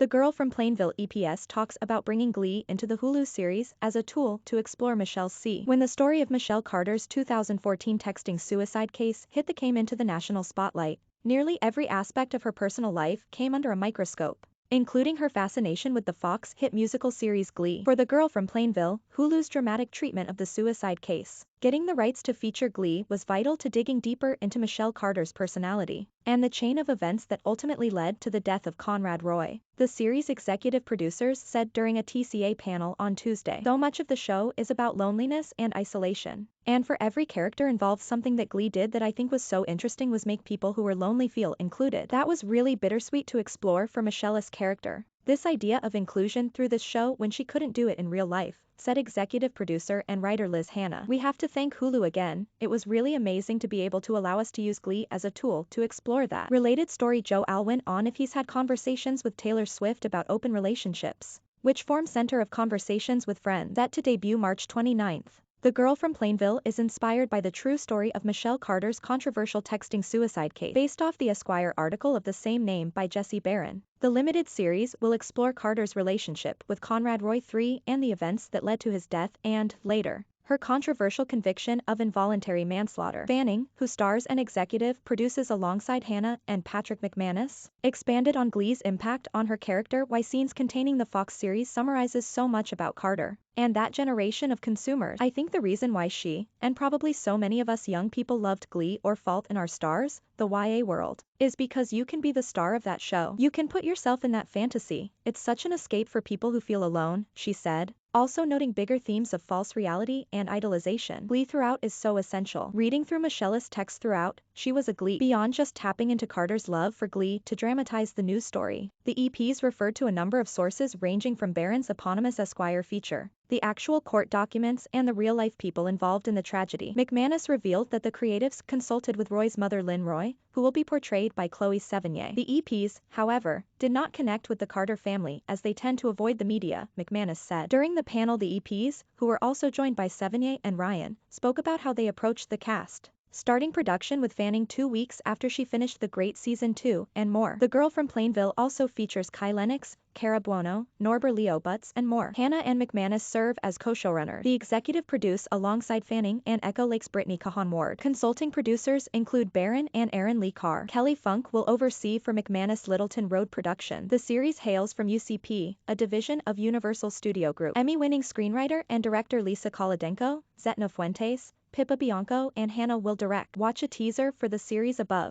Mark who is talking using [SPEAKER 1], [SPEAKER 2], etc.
[SPEAKER 1] The Girl from Plainville EPS talks about bringing Glee into the Hulu series as a tool to explore Michelle's C. When the story of Michelle Carter's 2014 texting suicide case hit the came into the national spotlight, nearly every aspect of her personal life came under a microscope, including her fascination with the Fox hit musical series Glee. For The Girl from Plainville, Hulu's dramatic treatment of the suicide case, getting the rights to feature Glee was vital to digging deeper into Michelle Carter's personality and the chain of events that ultimately led to the death of Conrad Roy. The series executive producers said during a TCA panel on Tuesday, "So much of the show is about loneliness and isolation. And for every character involved, something that Glee did that I think was so interesting was make people who were lonely feel included. That was really bittersweet to explore for Michelle's character. This idea of inclusion through this show when she couldn't do it in real life," said executive producer and writer Liz Hannah. "We have to thank Hulu again. It was really amazing to be able to allow us to use Glee as a tool to explore that." Related story. Joe Al went on if he's had conversations with Taylor Swift about open relationships, which form center of conversations with friends. Set to debut March 29th. The Girl from Plainville is inspired by the true story of Michelle Carter's controversial texting suicide case, based off the Esquire article of the same name by Jesse Barron. The limited series will explore Carter's relationship with Conrad Roy III and the events that led to his death and, later, her controversial conviction of involuntary manslaughter. Fanning, who stars and executive produces alongside Hannah and Patrick McManus, expanded on Glee's impact on her character. Why scenes containing the Fox series summarizes so much about Carter and that generation of consumers. "I think the reason why she, and probably so many of us young people, loved Glee or Fault in Our Stars, the YA world, is because you can be the star of that show. You can put yourself in that fantasy. It's such an escape for people who feel alone," she said, also noting bigger themes of false reality and idolization. Glee throughout is so essential. Reading through Michelle's text throughout, she was a Glee beyond just tapping into Carter's love for Glee to dramatize the news story. The EPs referred to a number of sources ranging from Barron's eponymous Esquire feature, the actual court documents, and the real-life people involved in the tragedy. McManus revealed that the creatives consulted with Roy's mother Lynn Roy, who will be portrayed by Chloe Sevigny. The EPs, however, did not connect with the Carter family as they tend to avoid the media, McManus said. During the panel, the EPs, who were also joined by Sevigny and Ryan, spoke about how they approached the cast, starting production with Fanning 2 weeks after she finished The Great Season 2, and more. The Girl from Plainville also features Kai Lennox, Cara Buono, Norbert Leo Butts, and more. Hannah and McManus serve as co-showrunners. The executive produce alongside Fanning and Echo Lake's Brittany Cahan Ward. Consulting producers include Barron and Aaron Lee Carr. Kelly Funk will oversee for McManus Littleton Road production. The series hails from UCP, a division of Universal Studio Group. Emmy-winning screenwriter and director Lisa Kolodenko, Zetna Fuentes, Pippa Bianco, and Hannah will direct. Watch a teaser for the series above.